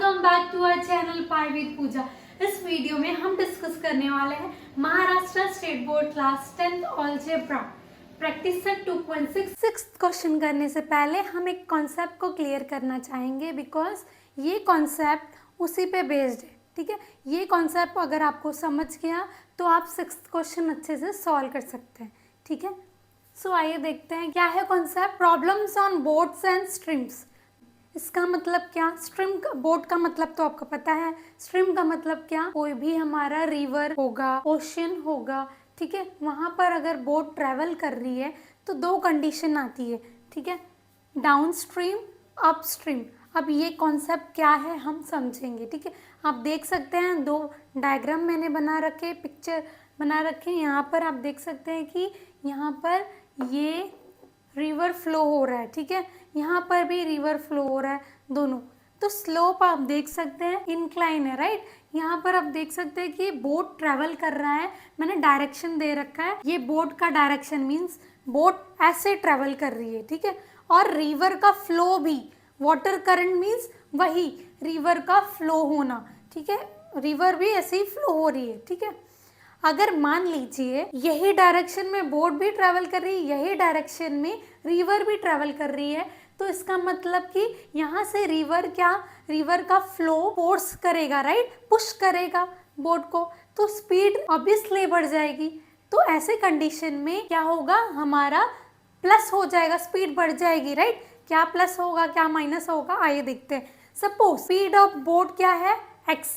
Welcome back to our channel pi with Puja. इस video में हम डिस्कस करने वाले हैं Maharashtra state board class 10th algebra practice set 2.6। Sixth question करने से पहले हम एक कॉन्सेप्ट को क्लियर करना चाहेंगे बिकॉज ये कॉन्सेप्ट उसी पे बेस्ड है। ठीक है, ये कॉन्सेप्ट अगर आपको समझ गया तो आप सिक्स्थ क्वेश्चन अच्छे से सॉल्व कर सकते हैं। ठीक है, सो आइए देखते हैं क्या है concept. Problems on boats and streams. इसका मतलब क्या? स्ट्रीम का, बोट का मतलब तो आपको पता है। स्ट्रीम का मतलब क्या? कोई भी हमारा रिवर होगा, ओशियन होगा, ठीक है, वहाँ पर अगर बोट ट्रैवल कर रही है तो दो कंडीशन आती है। ठीक है, डाउन स्ट्रीम, अप स्ट्रीम। अब ये कॉन्सेप्ट क्या है हम समझेंगे। ठीक है, आप देख सकते हैं दो डायग्राम मैंने बना रखे, पिक्चर बना रखे। यहाँ पर आप देख सकते हैं कि यहाँ पर ये रिवर फ्लो हो रहा है। ठीक है, यहाँ पर भी रिवर फ्लो हो रहा है, दोनों। तो स्लोप आप देख सकते हैं इंक्लाइन है, राइट। यहाँ पर आप देख सकते हैं कि बोट ट्रैवल कर रहा है, मैंने डायरेक्शन दे रखा है। ये बोट का डायरेक्शन मीन्स बोट ऐसे ट्रैवल कर रही है। ठीक है, और रिवर का फ्लो भी, वाटर करंट मीन्स वही रिवर का फ्लो होना। ठीक है, रिवर भी ऐसे ही फ्लो हो रही है। ठीक है, अगर मान लीजिए यही डायरेक्शन में बोट भी ट्रैवल कर रही है, यही डायरेक्शन में रिवर भी ट्रैवल कर रही है, तो इसका मतलब कि यहाँ से रिवर क्या, रिवर का फ्लो फोर्स करेगा, राइट, पुश करेगा बोट को, तो स्पीड ऑब्वियसली बढ़ जाएगी। तो ऐसे कंडीशन में क्या होगा, हमारा प्लस हो जाएगा, स्पीड बढ़ जाएगी, राइट। क्या प्लस होगा क्या माइनस होगा, आइए देखते हैं। सपोज स्पीड ऑफ बोट क्या है, x।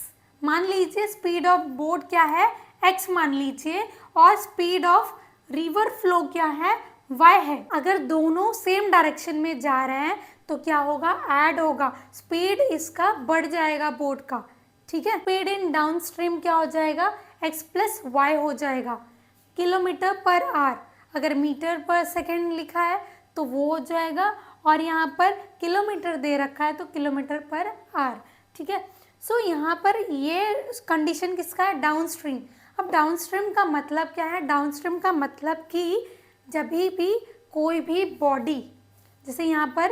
मान लीजिए स्पीड ऑफ बोट क्या है, x मान लीजिए, और स्पीड ऑफ रिवर फ्लो क्या है, y है। अगर दोनों सेम डायरेक्शन में जा रहे हैं तो क्या होगा, ऐड होगा, स्पीड इसका बढ़ जाएगा बोट का। ठीक है, स्पीड इन डाउन स्ट्रीम क्या हो जाएगा, x प्लस वाई हो जाएगा, किलोमीटर पर आवर। अगर मीटर पर सेकेंड लिखा है तो वो हो जाएगा, और यहाँ पर किलोमीटर दे रखा है तो किलोमीटर पर आवर। ठीक है, सो यहाँ पर ये कंडीशन किसका है, डाउन स्ट्रीम। अब डाउन स्ट्रीम का मतलब क्या है, डाउन स्ट्रीम का मतलब कि जब भी कोई भी बॉडी, जैसे यहाँ पर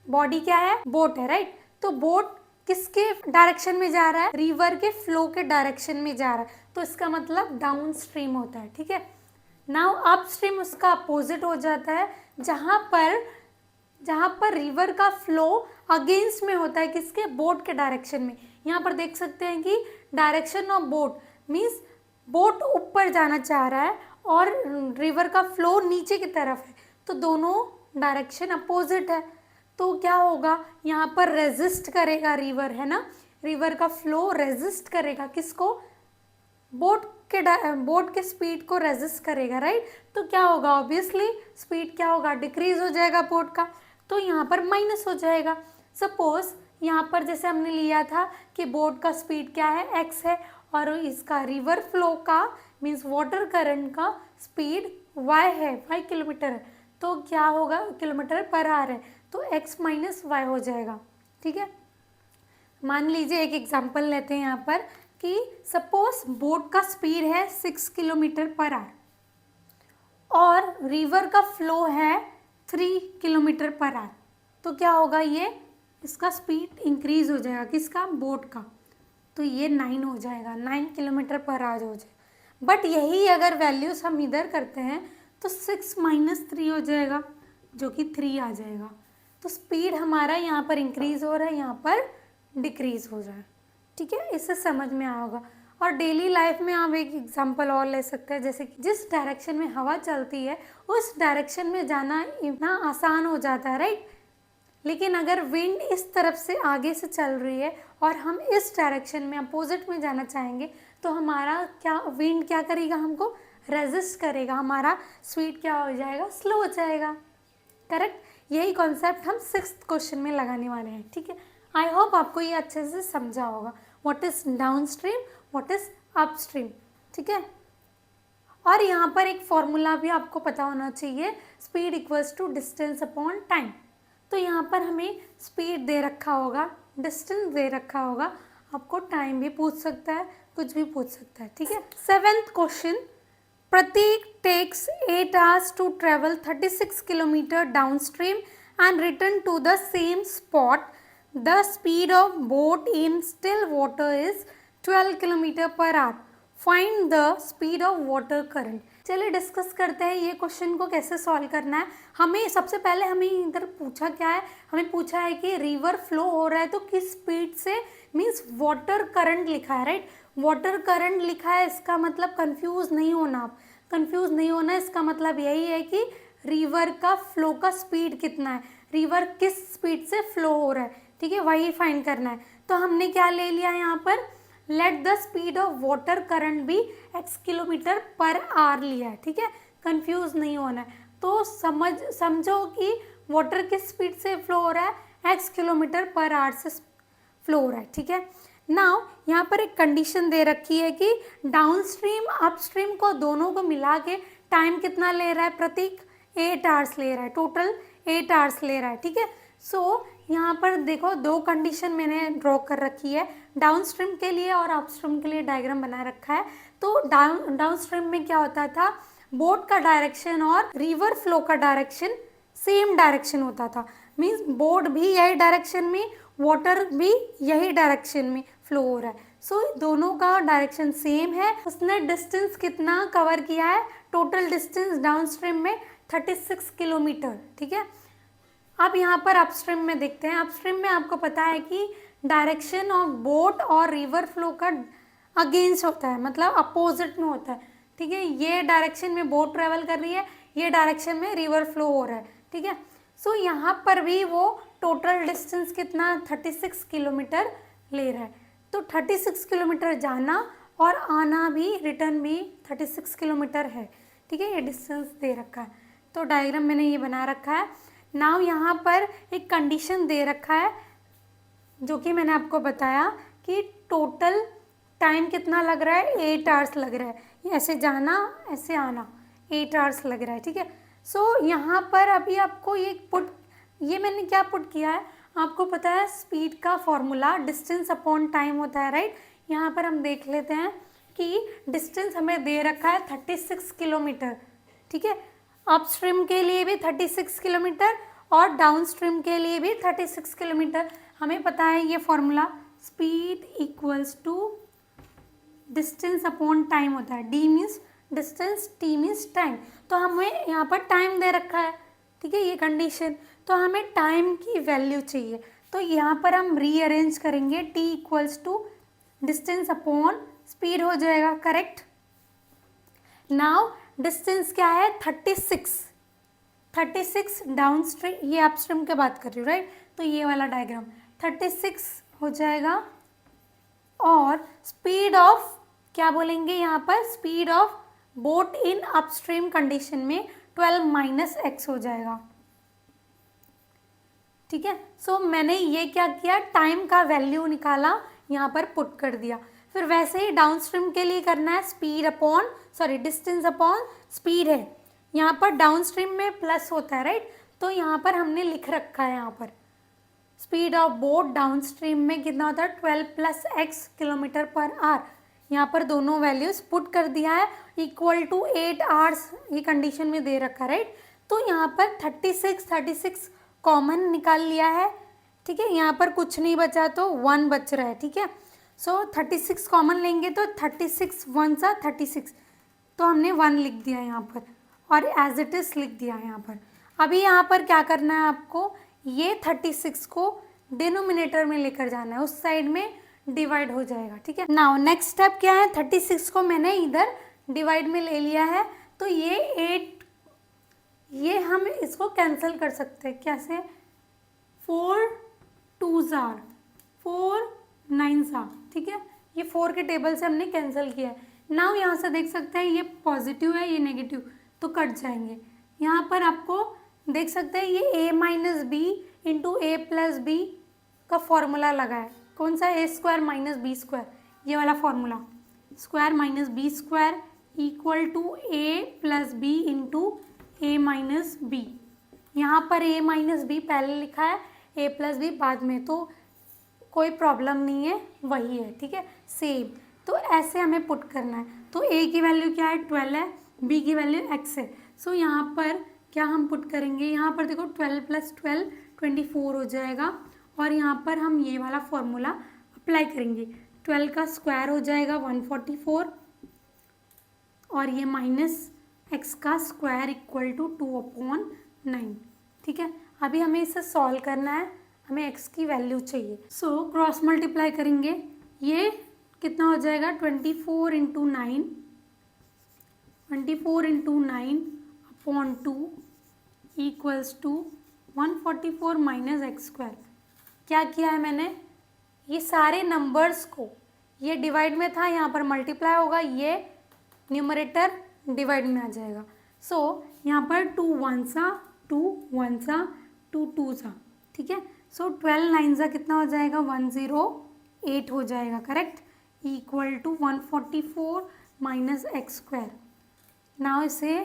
बॉडी क्या है, बोट है, राइट, तो बोट किसके डायरेक्शन में जा रहा है, रिवर के फ्लो के डायरेक्शन में जा रहा है, तो इसका मतलब डाउन स्ट्रीम होता है। ठीक है, नाउ अप स्ट्रीम उसका अपोजिट हो जाता है, जहाँ पर रिवर का फ्लो अगेंस्ट में होता है, किसके, बोट के डायरेक्शन में। यहाँ पर देख सकते हैं कि direction of boat means boat ऊपर जाना चाह रहा है और रिवर का फ्लो नीचे की तरफ है, तो दोनों डायरेक्शन अपोजिट है। तो क्या होगा, यहाँ पर रेजिस्ट करेगा रिवर, है ना, रिवर का फ्लो रेजिस्ट करेगा किसको, बोट के स्पीड को रेजिस्ट करेगा, राइट। तो क्या होगा, ऑब्वियसली स्पीड क्या होगा, डिक्रीज हो जाएगा बोट का, तो यहाँ पर माइनस हो जाएगा। सपोज यहाँ पर जैसे हमने लिया था कि बोट का स्पीड क्या है, x है, और इसका रिवर फ्लो का मीन्स वाटर करंट का स्पीड y है, y किलोमीटर है, तो क्या होगा, किलोमीटर पर आवर है, तो x माइनस वाई हो जाएगा। ठीक है, मान लीजिए एक एग्जांपल लेते हैं यहाँ पर कि सपोज बोट का स्पीड है 6 किलोमीटर पर आवर और रिवर का फ्लो है 3 किलोमीटर पर आवर, तो क्या होगा, ये इसका स्पीड इंक्रीज हो जाएगा, किसका, बोट का, तो ये 9 हो जाएगा, 9 किलोमीटर पर आवर हो जाएगा। बट यही अगर वैल्यूज हम इधर करते हैं तो 6 माइनस 3 हो जाएगा, जो कि 3 आ जाएगा। तो स्पीड हमारा यहाँ पर इंक्रीज हो रहा है, यहाँ पर डिक्रीज हो रहा है। ठीक है, इससे समझ में आया होगा। और डेली लाइफ में आप एक एग्जांपल और ले सकते हैं, जैसे कि जिस डायरेक्शन में हवा चलती है उस डायरेक्शन में जाना इतना आसान हो जाता है, राइट। लेकिन अगर विंड इस तरफ से आगे से चल रही है और हम इस डायरेक्शन में अपोजिट में जाना चाहेंगे तो हमारा क्या, विंड क्या करेगा, हमको रेजिस्ट करेगा, हमारा स्पीड क्या हो जाएगा, स्लो हो जाएगा। करेक्ट, यही कॉन्सेप्ट हम सिक्स्थ क्वेश्चन में लगाने वाले हैं। ठीक है, आई होप आपको ये अच्छे से समझा होगा, what is down stream, what is up stream. ठीक है, और यहाँ पर एक फॉर्मूला भी आपको पता होना चाहिए, speed equals to distance upon time. तो यहाँ पर हमें स्पीड दे रखा होगा, डिस्टेंस दे रखा होगा, आपको टाइम भी पूछ सकता है, कुछ भी पूछ सकता है। ठीक है, seventh question, Prateek takes 8 hours to travel 36 kilometer downstream and return to the same spot the speed of boat in still water is 12 kilometre per our, find the speed of water current. चलिए discuss करते हैं ये question को कैसे solve करना है। हमें सबसे पहले हमें इधर पूछा क्या है, हमें पूछा है कि रिवर फ्लो हो रहा है तो किस स्पीड से, मीन्स वाटर करंट लिखा है, राइट। वाटर करंट लिखा है, इसका मतलब कंफ्यूज नहीं होना, आप कंफ्यूज नहीं होना, इसका मतलब यही है कि रिवर का फ्लो का स्पीड कितना है, रिवर किस स्पीड से फ्लो हो रहा है, ठीक है, वही फाइंड करना है। तो हमने क्या ले लिया यहाँ पर, let the speed of water current भी x किलोमीटर पर आवर लिया है, ठीक है, कंफ्यूज नहीं होना है। तो समझो कि वाटर किस स्पीड से फ्लो हो रहा है, x किलोमीटर पर आवर से फ्लो हो रहा है, ठीक है। नाउ यहाँ पर एक कंडीशन दे रखी है कि डाउनस्ट्रीम अपस्ट्रीम को दोनों को मिला के टाइम कितना ले रहा है प्रतीक, 8 आवर्स ले रहा है, टोटल 8 आवर्स ले रहा है, ठीक है। सो यहाँ पर देखो दो कंडीशन मैंने ड्रॉ कर रखी है, डाउनस्ट्रीम के लिए और अपस्ट्रीम के लिए डायग्राम बना रखा है। तो डाउनस्ट्रीम में क्या होता था, बोट का डायरेक्शन और रिवर फ्लो का डायरेक्शन सेम डायरेक्शन होता था, मीन्स बोट भी यही डायरेक्शन में, वाटर भी यही डायरेक्शन में फ्लो हो रहा है। सो दोनों का डायरेक्शन सेम है। उसने डिस्टेंस कितना कवर किया है, टोटल डिस्टेंस डाउनस्ट्रीम में 36 किलोमीटर, ठीक है। अब यहाँ पर अपस्ट्रीम में देखते हैं। अपस्ट्रीम में आपको पता है कि डायरेक्शन ऑफ बोट और रिवर फ्लो का अगेंस्ट होता है, मतलब अपोजिट में होता है, ठीक है। ये डायरेक्शन में बोट ट्रेवल कर रही है, ये डायरेक्शन में रिवर फ्लो हो रहा है, ठीक है। सो यहाँ पर भी वो टोटल डिस्टेंस कितना 36 किलोमीटर ले रहा है। तो 36 किलोमीटर जाना और आना भी, रिटर्न भी 36 किलोमीटर है, ठीक है, ये डिस्टेंस दे रखा है। तो डायग्राम मैंने ये बना रखा है। नाउ यहाँ पर एक कंडीशन दे रखा है जो कि मैंने आपको बताया कि टोटल टाइम कितना लग रहा है, 8 आवर्स लग रहा है, ऐसे जाना ऐसे आना 8 आवर्स लग रहा है, ठीक है। सो यहाँ पर अभी आपको ये मैंने क्या पुट किया है, आपको पता है स्पीड का फॉर्मूला डिस्टेंस अपॉन टाइम होता है, राइट। यहाँ पर हम देख लेते हैं कि डिस्टेंस हमें दे रखा है 36 किलोमीटर, ठीक है। अपस्ट्रीम के लिए भी 36 किलोमीटर और डाउनस्ट्रीम के लिए भी 36 किलोमीटर। हमें पता है ये formula, speed equals to distance upon time होता है। D means distance, T means time. तो हमें यहाँ पर टाइम दे रखा है, ठीक है, ये कंडीशन। तो हमें टाइम की वैल्यू चाहिए, तो यहाँ पर हम रीअरेंज करेंगे, T equals to distance upon speed हो जाएगा, करेक्ट। नाउ डिस्टेंस क्या है, 36 डाउनस्ट्रीम, ये अपस्ट्रीम के बात कर रही हूँ, राइट। तो ये वाला डायग्राम 36 हो जाएगा और स्पीड ऑफ क्या बोलेंगे यहाँ पर, speed of boat in upstream condition में 12 माइनस एक्स हो जाएगा, ठीक है। सो मैंने ये क्या किया, टाइम का वैल्यू निकाला, यहाँ पर पुट कर दिया। फिर वैसे ही डाउनस्ट्रीम के लिए करना है, speed upon distance upon speed है, यहाँ पर डाउनस्ट्रीम में प्लस होता है, राइट। तो यहाँ पर हमने लिख रखा है, यहाँ पर स्पीड ऑफ बोट डाउनस्ट्रीम में कितना होता है, 12 plus x kilometre per our. यहाँ पर दोनों वैल्यूज पुट कर दिया है, इक्वल टू 8 आवर्स ये कंडीशन में दे रखा है, राइट। तो यहाँ पर 36 कॉमन निकाल लिया है, ठीक है। यहाँ पर कुछ नहीं बचा तो 1 बच रहा है, ठीक है। सो 36 कॉमन लेंगे तो 36 1 सा 36, तो हमने 1 लिख दिया यहाँ पर और एज इट इज लिख दिया यहाँ पर। अभी यहाँ पर क्या करना है आपको, ये 36 को डिनोमिनेटर में लेकर जाना है, उस साइड में डिवाइड हो जाएगा, ठीक है। नाउ नेक्स्ट स्टेप क्या है, 36 को मैंने इधर डिवाइड में ले लिया है, तो ये 8, ये हम इसको कैंसिल कर सकते हैं, कैसे, 4 2s आर 4 9s आर, ठीक है। ये 4 के टेबल से हमने कैंसिल किया है। नाउ यहाँ से देख सकते हैं ये पॉजिटिव है, ये नेगेटिव, तो कट जाएंगे। यहाँ पर आपको देख सकते हैं ये a minus B into A plus B का फॉर्मूला लगा है, कौन सा, A square minus B square, ये वाला formula, square minus B square equal to A plus B into A minus B. यहाँ पर a माइनस बी पहले लिखा है, a प्लस बी बाद में, तो कोई प्रॉब्लम नहीं है, वही है, ठीक है, सेम। तो ऐसे हमें पुट करना है। तो a की वैल्यू क्या है, 12 है, b की वैल्यू x है। सो यहाँ पर क्या हम पुट करेंगे, यहाँ पर देखो 12 प्लस 12 24 हो जाएगा और यहाँ पर हम ये वाला फॉर्मूला अप्लाई करेंगे। 12 का स्क्वायर हो जाएगा 144 और ये माइनस x का स्क्वायर इक्वल टू 2/9। ठीक है, अभी हमें इसे सॉल्व करना है, हमें x की वैल्यू चाहिए। सो क्रॉस मल्टीप्लाई करेंगे, ये कितना हो जाएगा 24 into 9 upon 2 equals to 144 minus X square. क्या किया है मैंने, ये सारे नंबर्स को, ये डिवाइड में था, यहाँ पर मल्टीप्लाई होगा, ये न्यूमरेटर डिवाइड में आ जाएगा। सो यहाँ पर 2 1 सा 2 1 सा 2 2 सा। ठीक है, सो 12 9 सा कितना हो जाएगा 108 हो जाएगा, correct, equal to 144 minus X square. Now इसे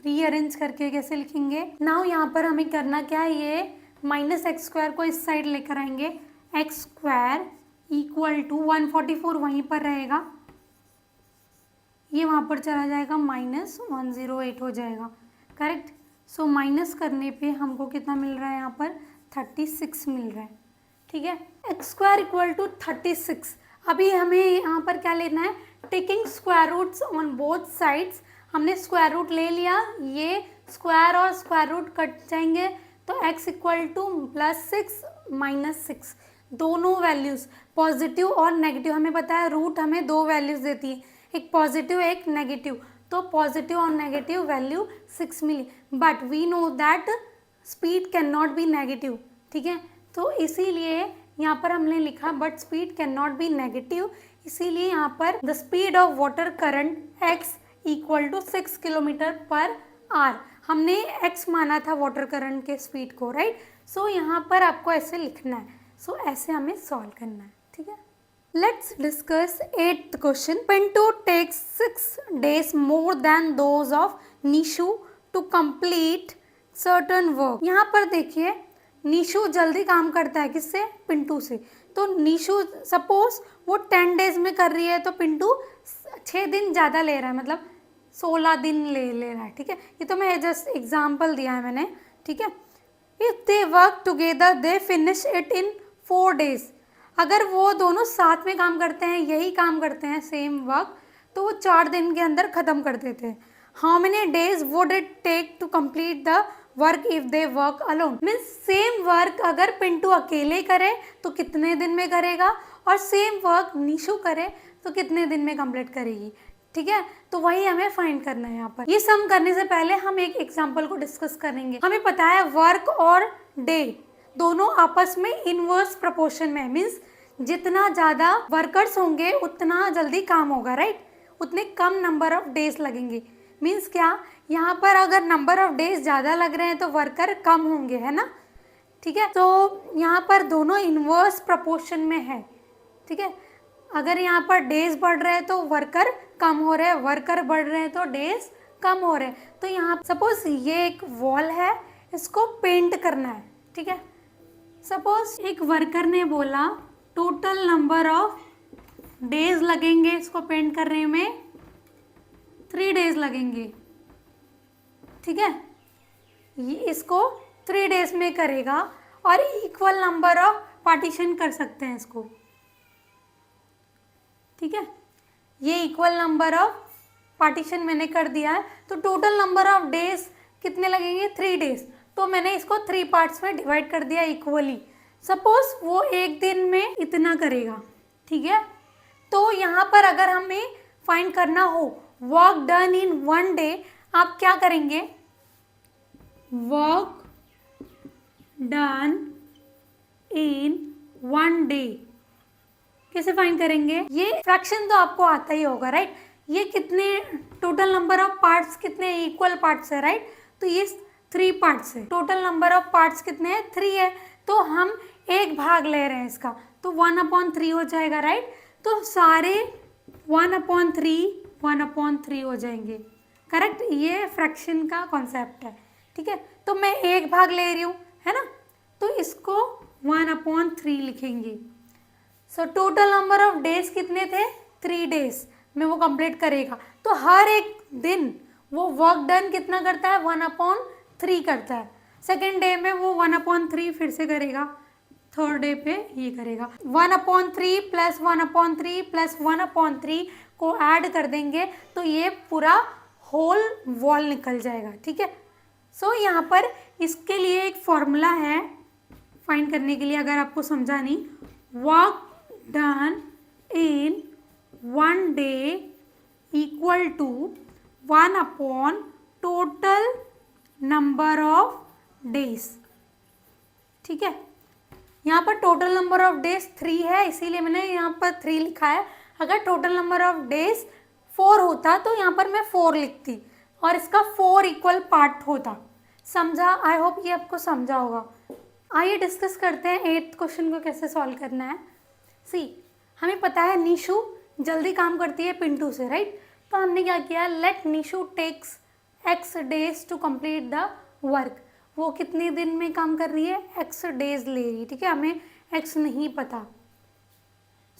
रीअरेंज करके कैसे लिखेंगे, नाउ यहाँ पर हमें करना क्या है, ये माइनस एक्स स्क्वायर को इस साइड लेकर आएंगे, एक्स स्क्वायर इक्वल टू 144 वहीं पर रहेगा, ये वहाँ पर चला जाएगा, माइनस 108 हो जाएगा, करेक्ट। सो माइनस करने पे हमको कितना मिल रहा है, यहाँ पर 36 मिल रहा है। ठीक है, एक्स स्क्वायर इक्वल टू 36। अभी हमें यहाँ पर क्या लेना है, taking square roots on both sides. हमने स्क्वायर रूट ले लिया, ये स्क्वायर और स्क्वायर रूट कट जाएंगे, तो x इक्वल टू +6 -6, दोनों वैल्यूज़ पॉजिटिव और नेगेटिव, हमें पता है रूट हमें दो वैल्यूज़ देती है, एक पॉजिटिव एक नेगेटिव, तो पॉजिटिव और नेगेटिव वैल्यू 6 मिली, but we know that speed can not be negative. ठीक है, तो इसीलिए यहाँ पर हमने लिखा but speed can not be negative, इसीलिए यहाँ पर the speed of water current x equal to 6 kilometre per hour, हमने x माना था वाटर करंट के स्पीड को, राइट। सो यहाँ पर आपको ऐसे लिखना है, सो ऐसे हमें सॉल्व करना है। ठीक है, let's discuss 8th question. Pintu takes 6 days more than those of Nishu to complete certain work. यहाँ पर देखिए निशु जल्दी काम करता है, किससे, पिंटू से। तो निशु सपोज वो 10 days में कर रही है, तो पिंटू 6 दिन ज़्यादा ले रहा है, मतलब 16 दिन ले रहा है। ठीक है, ये तो मैं जस्ट एग्जाम्पल दिया है मैंने। ठीक है, if they work together they finish it in 4 days। अगर वो दोनों साथ में काम करते हैं, यही काम करते हैं सेम वर्क, तो वो 4 दिन के अंदर ख़त्म कर देते हैं। How many days would it take to complete the work if they work alone. Means same work अगर पिंटू अकेले करे तो कितने दिन में करेगा, और सेम वर्क निशु करे तो कितने दिन में कंप्लीट करेगी। ठीक है, तो वही हमें फाइंड करना है। यहाँ पर ये सम करने से पहले हम एक एग्जांपल को डिस्कस करेंगे। हमें पता है वर्क और डे दोनों आपस में इनवर्स प्रोपोर्शन में, मीन्स जितना ज़्यादा वर्कर्स होंगे उतना जल्दी काम होगा, राइट, उतने कम नंबर ऑफ डेज लगेंगे। मीन्स क्या, यहाँ पर अगर नंबर ऑफ डेज ज़्यादा लग रहे हैं तो वर्कर कम होंगे, है ना। ठीक है, तो यहाँ पर दोनों इनवर्स प्रोपोर्शन में है। ठीक है, अगर यहाँ पर डेज बढ़ रहे हैं तो वर्कर कम हो रहे हैं, वर्कर बढ़ रहे हैं तो डेज कम हो रहे हैं। तो यहाँ सपोज ये एक वॉल है, इसको पेंट करना है। ठीक है, सपोज एक वर्कर ने बोला टोटल नंबर ऑफ डेज लगेंगे इसको पेंट करने में 3 days लगेंगे। ठीक है, ये इसको 3 days में करेगा, और इक्वल नंबर ऑफ पार्टीशन कर सकते हैं इसको। ठीक है, ये इक्वल नंबर ऑफ पार्टीशन मैंने कर दिया है, तो टोटल नंबर ऑफ डेज कितने लगेंगे 3 days, तो मैंने इसको 3 पार्ट्स में डिवाइड कर दिया इक्वली। सपोज वो एक दिन में इतना करेगा। ठीक है, तो यहाँ पर अगर हमें फाइंड करना हो वर्क डन इन 1 day, आप क्या करेंगे, वर्क डन इन 1 day कैसे फाइंड करेंगे, ये फ्रैक्शन तो आपको आता ही होगा, राइट। ये कितने टोटल नंबर ऑफ पार्ट्स कितने इक्वल पार्ट्स है, राइट, तो ये 3 पार्ट्स है। टोटल नंबर ऑफ पार्ट्स कितने हैं 3 है, तो हम एक भाग ले रहे हैं इसका, तो 1/3 हो जाएगा, राइट। तो सारे 1/3 हो जाएंगे, करेक्ट। ये फ्रैक्शन का कॉन्सेप्ट है। ठीक है, तो मैं एक भाग ले रही हूँ, है ना, तो इसको 1/3 लिखेंगे। So total number of days कितने थे 3 days में वो कंप्लीट करेगा, तो हर एक दिन वो वर्क डन कितना करता है 1/3 करता है। सेकेंड डे में वो 1/3 फिर से करेगा, थर्ड डे पे ये करेगा 1/3 प्लस 1/3 प्लस 1/3 को ऐड कर देंगे तो ये पूरा होल वॉल निकल जाएगा, ठीक है। सो यहाँ पर इसके लिए एक फॉर्मूला है फाइंड करने के लिए, अगर आपको समझा नहीं, work done in 1 day equal to 1 total number of days, ठीक है। यहाँ पर टोटल नंबर ऑफ डेज 3 है, इसीलिए मैंने यहाँ पर 3 लिखा है। अगर टोटल नंबर ऑफ डेज 4 होता तो यहाँ पर मैं 4 लिखती और इसका 4 इक्वल पार्ट होता। समझा? आई होप ये आपको समझा होगा। आइए डिस्कस करते हैं 8th क्वेश्चन को कैसे सॉल्व करना है। सी, हमें पता है निशु जल्दी काम करती है पिंटू से, राइट। तो हमने क्या किया, let Nishu takes x days to complete the work. वो कितने दिन में काम कर रही है, x डेज ले रही है, ठीक है। हमें x नहीं पता।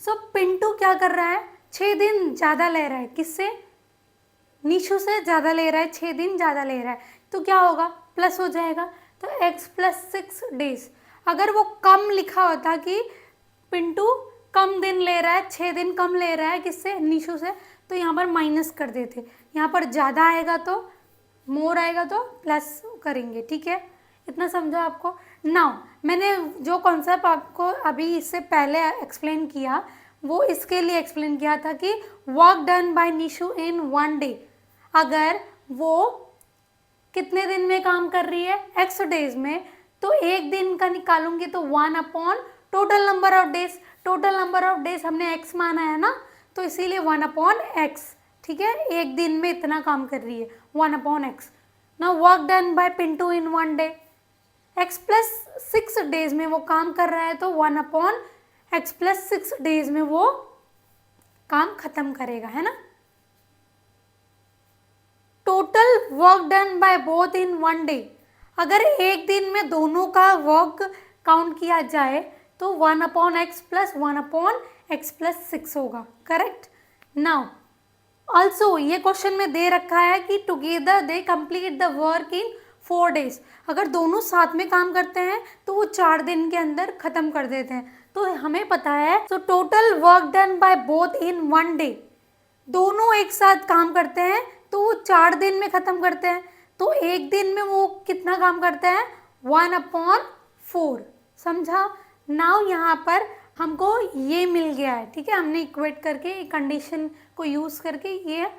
सो पिंटू क्या कर रहा है, 6 दिन ज़्यादा ले रहा है। किससे? निशु से ज़्यादा ले रहा है, 6 दिन ज़्यादा ले रहा है। तो क्या होगा, प्लस हो जाएगा। तो x + 6 डेज। अगर वो कम लिखा होता कि पिंटू कम दिन ले रहा है, 6 दिन कम ले रहा है, किससे, निशु से, तो यहाँ पर माइनस कर देते। यहाँ पर ज़्यादा आएगा तो मोर आएगा तो प्लस करेंगे, ठीक है। इतना समझा आपको। नाउ मैंने जो कॉन्सेप्ट आपको अभी इससे पहले एक्सप्लेन किया वो इसके लिए एक्सप्लेन किया था कि work done by Nishu in 1 day. अगर वो कितने दिन में काम कर रही है, x डेज में, तो एक दिन का निकालूंगी तो 1 total number of days. Total number of days हमने x माना है ना, तो इसीलिए 1/x, ठीक है। एक दिन में इतना काम कर रही है, 1/x। Now work done by Pintu in 1 day, x + 6 days में वो काम कर रहा है तो 1/x + 6 डेज में वो काम खत्म करेगा, है ना। Total work done by both in 1 day. अगर एक दिन में दोनों का वर्क काउंट किया जाए तो 1/x + 1/x + 6 होगा, करेक्ट। नाउ ऑल्सो ये क्वेश्चन में दे रखा है कि together they complete the work in 4 days. अगर दोनों साथ में काम करते हैं तो वो 4 दिन के अंदर खत्म कर देते हैं। तो हमें पता है तो total work done by both in 1 day, दोनों एक साथ काम करते हैं तो वो 4 दिन में खत्म करते हैं। तो एक दिन में वो कितना काम करते हैं, 1/4। समझा? नाउ यहाँ पर हमको ये मिल गया है, ठीक है। हमने इक्वेट करके कंडीशन को यूज़ करके ये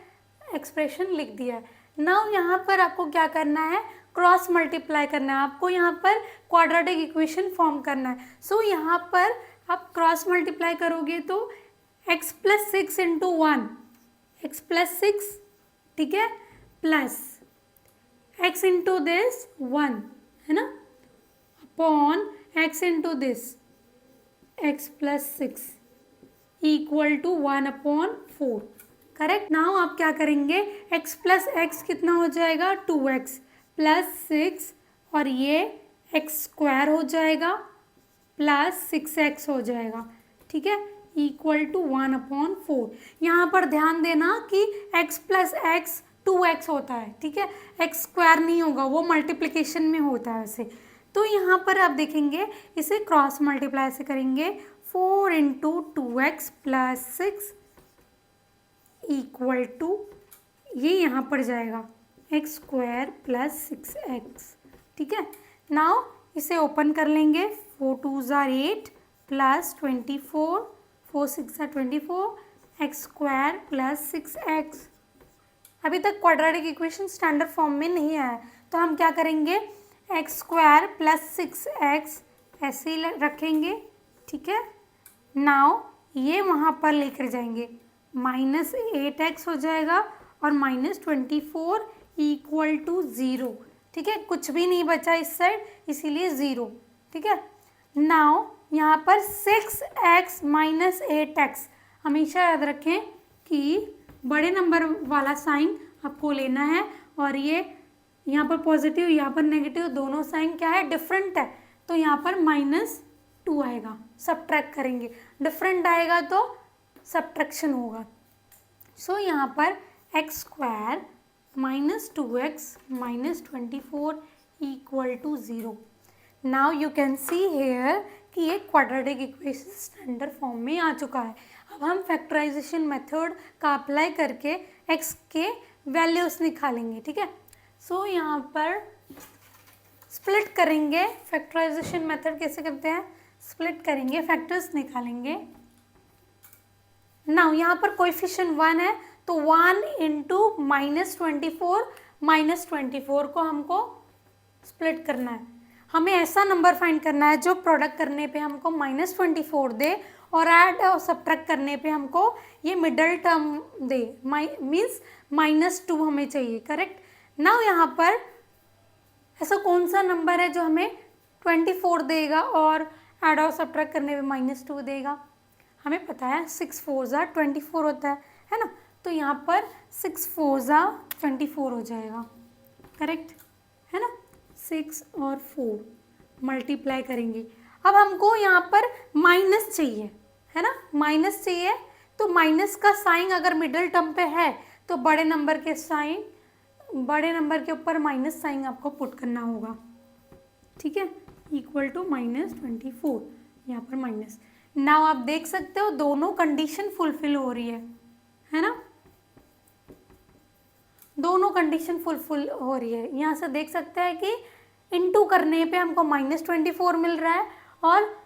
एक्सप्रेशन लिख दिया है। नाउ यहाँ पर आपको क्या करना है, क्रॉस मल्टीप्लाई करना है। आपको यहाँ पर क्वाड्रेटिक इक्वेशन फॉर्म करना है। सो यहाँ पर आप क्रॉस मल्टीप्लाई करोगे तो x + 6 × 1, x + 6, ठीक है, प्लस x इंटू दिस 1, है ना, upon x into this x + 6 equal to 1/4, correct. Now आप क्या करेंगे, x + x कितना हो जाएगा, 2x + 6 और ये x² हो जाएगा प्लस 6x हो जाएगा, ठीक है, इक्वल टू 1/4। यहाँ पर ध्यान देना कि x + x 2x होता है, ठीक है, x² नहीं होगा, वो मल्टीप्लिकेशन में होता है वैसे। तो यहाँ पर आप देखेंगे इसे क्रॉस मल्टीप्लाई से करेंगे, 4 × 2x + 6 इक्वल टू ये यहाँ पर जाएगा x² + 6x, ठीक है। नाउ इसे ओपन कर लेंगे, 4 2s are 8 plus 24, 4 6 are 24, x² + 6x। अभी तक क्वाड्रेटिक इक्वेशन स्टैंडर्ड फॉर्म में नहीं आया, तो हम क्या करेंगे, x² + 6x ऐसे ही रखेंगे, ठीक है। नाउ ये वहाँ पर लेकर जाएंगे, -8x हो जाएगा और -24 इक्वल टू 0, ठीक है, कुछ भी नहीं बचा इस साइड इसीलिए 0, ठीक है। नाउ यहाँ पर 6x - 8x, हमेशा याद रखें कि बड़े नंबर वाला साइन आपको लेना है और ये यहाँ पर पॉजिटिव यहाँ पर नेगेटिव दोनों साइन क्या है, डिफरेंट है, तो यहाँ पर -2 आएगा, सब्ट्रैक्ट करेंगे, डिफरेंट आएगा तो सब्ट्रैक्शन होगा। सो यहाँ पर x² - 2x - 24 equal to 0। Now you can see here कि ये क्वाड्रेटिक इक्वेशन स्टैंडर्ड फॉर्म में आ चुका है। अब हम फैक्टराइजेशन मेथड का अप्लाई करके x के वैल्यूज निकालेंगे, ठीक है। सो यहाँ पर स्प्लिट करेंगे, फैक्टराइजेशन मेथड कैसे करते हैं, स्प्लिट करेंगे, फैक्टर्स निकालेंगे। नाउ यहाँ पर कोएफिशिएंट 1 है तो 1 इंटू -24 को हमको स्प्लिट करना है। हमें ऐसा नंबर फाइंड करना है जो प्रोडक्ट करने पे हमको -24 दे और ऐड और सब्ट्रैक्ट करने पे हमको ये मिडल टर्म दे, मीन्स -2 हमें चाहिए, करेक्ट। नाउ यहाँ पर ऐसा कौन सा नंबर है जो हमें 24 देगा और ऐड और सब्ट्रैक्ट करने पे -2 देगा। हमें पता है 6 4 ज़ा 24 होता है ना। तो यहाँ पर 6 4 ज़ा 24 हो जाएगा, करेक्ट है ना। 6 और 4 मल्टीप्लाई करेंगे। अब हमको यहाँ पर माइनस चाहिए, है ना, माइनस चाहिए। तो माइनस का साइन अगर मिडिल टर्म पे है तो बड़े नंबर के ऊपर माइनस साइन आपको पुट करना होगा, ठीक है, इक्वल टू -24, यहाँ पर माइनस। नाउ आप देख सकते हो दोनों कंडीशन फुलफिल हो रही है ना, दोनों कंडीशन फुलफिल हो रही है। यहाँ से देख सकते हैं कि इनटू करने पे हमको -24 मिल रहा है और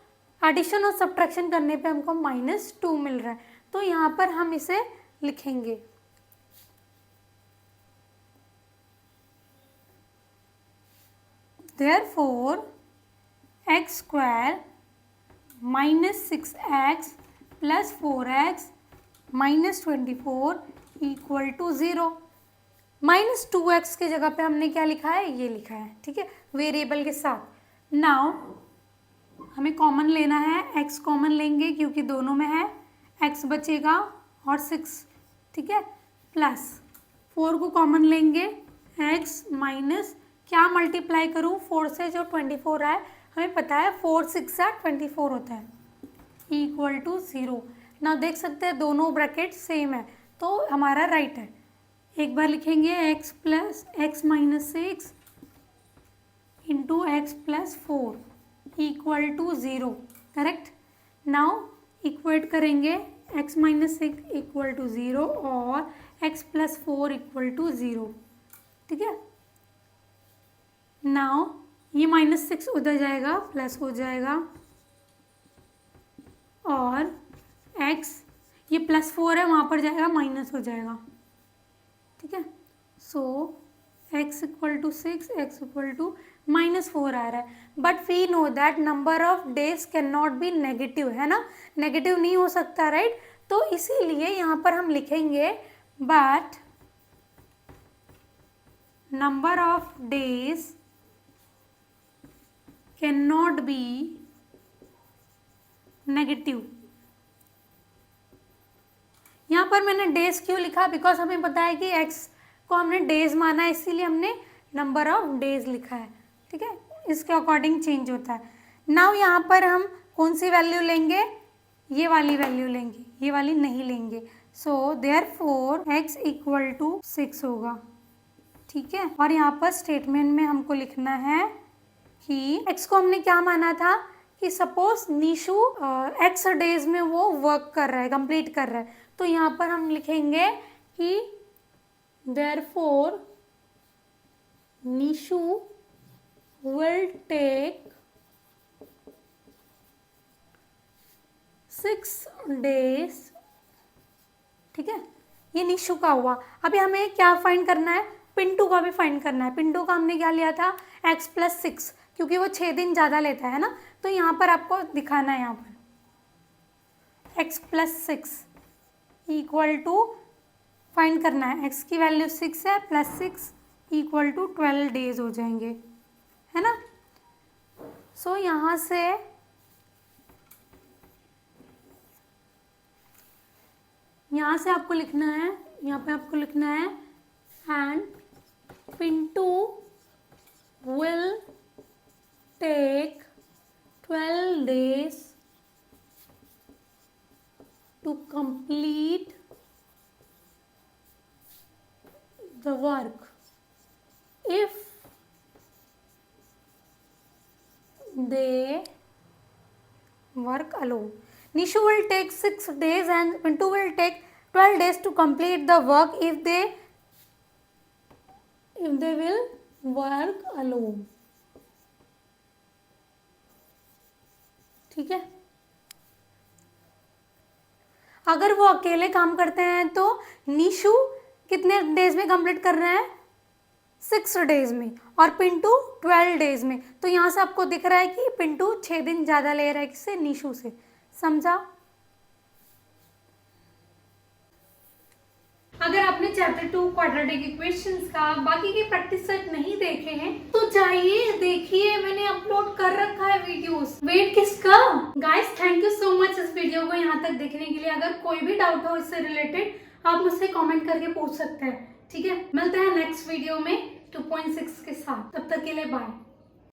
एडिशन और सब्ट्रैक्शन करने पे हमको -2 मिल रहा है। तो यहाँ पर हम इसे लिखेंगे, therefore x square -6x plus 4x -24 equal to 0। -2x के जगह पे हमने क्या लिखा है, ये लिखा है, ठीक है, वेरिएबल के साथ। नाउ हमें कॉमन लेना है, x कॉमन लेंगे क्योंकि दोनों में है, x बचेगा और 6, ठीक है, प्लस 4 को कॉमन लेंगे, x माइनस क्या मल्टीप्लाई करूँ 4 से, जो 24 आए, हमें पता है 4 6 24 होता है, इक्वल टू 0। ना देख सकते हैं दोनों ब्रैकेट सेम है तो हमारा राइट है। एक बार लिखेंगे x plus x minus 6 into x plus 4 equal to 0, correct. Now equate करेंगे x माइनस 6 इक्वल टू 0 और x प्लस 4 इक्वल टू 0, ठीक है। नाउ ये -6 उधर जाएगा, प्लस हो जाएगा और x ये +4 है, वहाँ पर जाएगा माइनस हो जाएगा, ठीक है। So x equal to 6, x equal to -4 आ रहा है। But we know that number of days can not be negative, है ना, नेगेटिव नहीं हो सकता, राइट। तो इसीलिए यहाँ पर हम लिखेंगे but number of days can not be negative. यहाँ पर मैंने डेज क्यों लिखा, बिकॉज हमें पता है कि x को हमने डेज माना है, इसीलिए हमने नंबर ऑफ डेज लिखा है, ठीक है, इसके अकॉर्डिंग चेंज होता है। नाउ यहाँ पर हम कौन सी वैल्यू लेंगे, ये वाली वैल्यू लेंगे, ये वाली नहीं लेंगे। So therefore x equal to 6 होगा, ठीक है। और यहाँ पर स्टेटमेंट में हमको लिखना है कि x को हमने क्या माना था कि सपोज निशु x डेज में वो वर्क कर रहा है, कंप्लीट कर रहा है, तो यहाँ पर हम लिखेंगे कि therefore Nishu will take 6 days, ठीक है। ये निशु का हुआ। अभी हमें क्या फाइंड करना है, पिंटू का भी फाइंड करना है। पिंटू का हमने क्या लिया था x प्लस 6, क्योंकि वो 6 दिन ज़्यादा लेता है ना, तो यहाँ पर आपको दिखाना है, यहाँ पर x plus 6 equal to find करना है, x की वैल्यू 6 है, प्लस 6 इक्वल टू 12 डेज हो जाएंगे, है ना। सो यहाँ से आपको लिखना है, यहाँ पे आपको लिखना है and Pintu will take 12 days to complete the work. If they alone. Nishu will take 6 days and Pintu will take 12 days to complete the work if they will work alone. ठीक है, अगर वो अकेले काम करते हैं तो निशु कितने डेज में कंप्लीट कर रहे हैं? 6 डेज में, और पिंटू 12 डेज में। तो यहाँ से आपको दिख रहा है कि पिंटू 6 दिन ज़्यादा ले रहा है किससे? निशु से। समझा? अगर आपने चैप्टर 2 क्वाड्रेटिक इक्वेशंस का बाकी के प्रैक्टिस सेट नहीं देखे हैं तो जाइए देखिए, मैंने अपलोड कर रखा है वीडियोस। वेट किसका? Guys thank you so much इस वीडियो को यहाँ तक देखने के लिए। अगर कोई भी डाउट हो इससे रिलेटेड आप मुझसे कमेंट करके पूछ सकते हैं। ठीक है, मिलते हैं नेक्स्ट वीडियो में 2.6 के साथ। तब तक के लिए बाय।